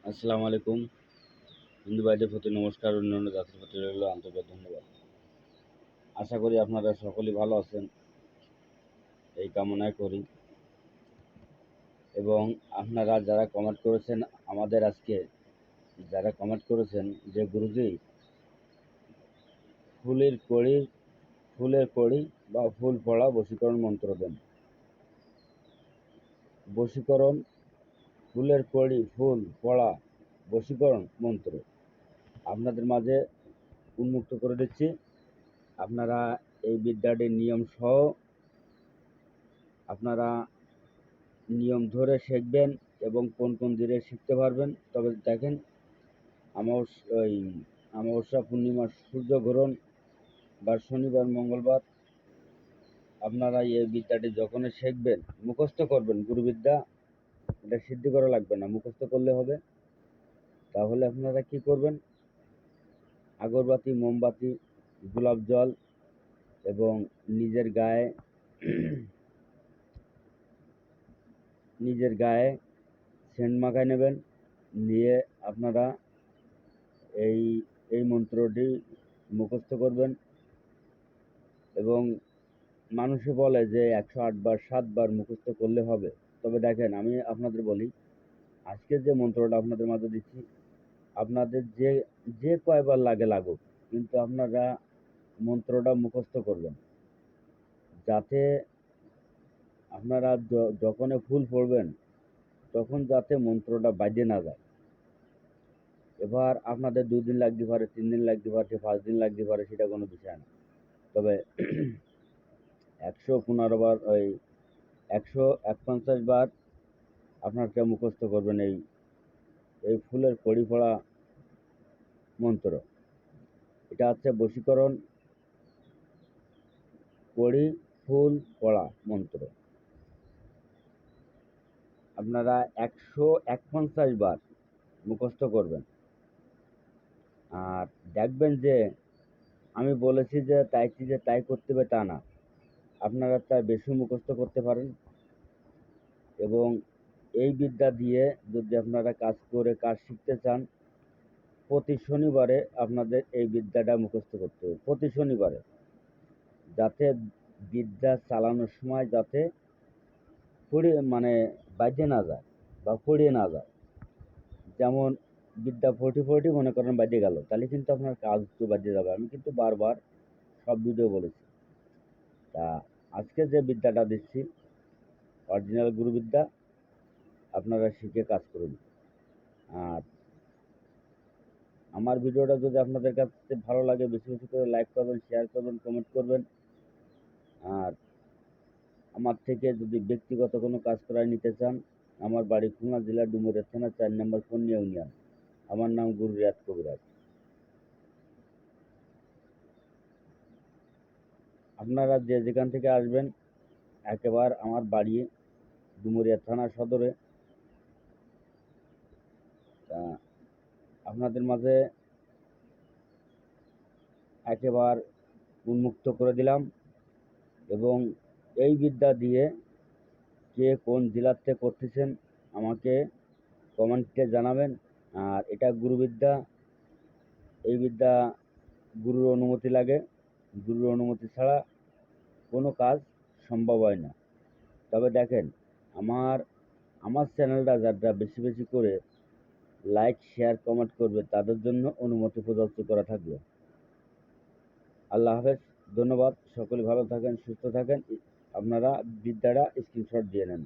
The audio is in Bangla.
আসসালামু আলাইকুম। হিন্দু ভাইদের প্রতি নমস্কার, অন্যান্য জাতির প্রতি রইল আন্তরিক ধন্যবাদ। আশা করি আপনারা সকলেই ভালো আছেন, এই কামনাই করি। এবং আপনারা যারা কমেন্ট করেছেন আমাদের আজকে, যারা কমেন্ট করেছেন যে গুরুজি ফুলের কড়ি বা ফুল পড়া বশীকরণ মন্ত্র দেন। বশীকরণ, ফুলের কড়ি, ফুল পড়া বশীকরণ মন্ত্র আপনাদের মাঝে উন্মুক্ত করে দিচ্ছি। আপনারা এই বিদ্যাটির নিয়ম সহ আপনারা নিয়ম ধরে শিখবেন এবং কোন কোন দিনে শিখতে পারবেন। তবে দেখেন, ওই অমাবস্যা, পূর্ণিমা, সূর্যগ্রহণ বা শনিবার, মঙ্গলবার আপনারা এই বিদ্যাটি যখনই শিখবেন, মুখস্থ করবেন। গুরুবিদ্যা এটা সিদ্ধি করা লাগবে না, মুখস্থ করলে হবে। তাহলে আপনারা কি করবেন, আগরবাতি, মোমবাতি, গোলাপ জল এবং নিজের গায়ে সেন্ট মাখায় নেবেন। নিয়ে আপনারা এই এই মন্ত্রটি মুখস্থ করবেন। এবং মানুষে বলে যে 108 বার 7 বার মুখস্থ করলে হবে। তবে দেখেন, আমি আপনাদের বলি, আজকের যে মন্ত্রটা আপনাদের মাঝে দিচ্ছি, আপনাদের যে যে কয়বার লাগুক, কিন্তু আপনারা মন্ত্রটা মুখস্থ করবেন, যাতে আপনারা যখনই ফুল পড়বেন তখন যাতে মন্ত্রটা বাজে না যায়। এবার আপনাদের 2 দিন লাগতে পারে, 3 দিন লাগতে পারে, 5 দিন লাগতে পারে, সেটা কোনো বিষয় না। তবে 115 বার, ওই 151 বার আপনাকে মুখস্থ করবেন এই ফুলের কড়ি পড়া মন্ত্র। এটা হচ্ছে বশীকরণ কড়ি ফুল পড়া মন্ত্র। আপনারা 151 বার মুখস্থ করবেন। আর দেখবেন যে আমি বলেছি যে তাই করতে হবে তা না, আপনারা তার বেশি মুখস্থ করতে পারেন। এবং এই বিদ্যা দিয়ে যদি আপনারা কাজ শিখতে চান, প্রতি শনিবারে আপনাদের এই বিদ্যাটা মুখস্থ করতে হবে। প্রতি শনিবারে, যাতে বিদ্যা চালানোর সময় যাতে বাজে না যায় বা পড়ে না যায়। যেমন বিদ্যা 40 মনে করেন বাজে গেল, তাহলে কিন্তু আপনার কাজ তো বাজে যাবে। আমি কিন্তু বারবার সব ভিডিও বলেছি। তা আজকে যে বিদ্যাটা দিচ্ছি, অরিজিনাল গুরুবিদ্যা, আপনারা শিখে কাজ করুন। আর আমার ভিডিওটা যদি আপনাদের কাছে ভালো লাগে, বেশি বেশি করে লাইক করবেন, শেয়ার করবেন, কমেন্ট করবেন। আর আমার থেকে যদি ব্যক্তিগত কোনো কাজ করায় নিতে চান, আমার বাড়ি খুলনা জেলার ডুমুরিয়া থানা 4 নম্বর পূর্ণিয়া ইউনিয়ন। আমার নাম গুরু রিয়াদ কবিরাজ। আপনারা যে যেখান থেকে আসবেন, একেবারে আমার বাড়ি ডুমুরিয়া থানা সদরে। তা আপনাদের মাঝে একেবারে উন্মুক্ত করে দিলাম। এবং এই বিদ্যা দিয়ে কে কোন জেলার থেকে করতেছেন আমাকে কমেন্টে জানাবেন। আর এটা গুরুবিদ্যা, এই বিদ্যা গুরুর অনুমতি লাগে। গুরুর অনুমতি ছাড়া কোনো কাজ সম্ভব হয় না। তবে দেখেন, আমার আমার চ্যানেলটা যারা বেশি বেশি করে লাইক, শেয়ার, কমেন্ট করবে, তাদের জন্য অনুমতি প্রদত্ত করা থাকবে। আল্লাহ হাফেজ, ধন্যবাদ। সকলে ভালো থাকেন, সুস্থ থাকেন। আপনারা বিদ্যাটা স্ক্রিনশট দিয়ে নেন।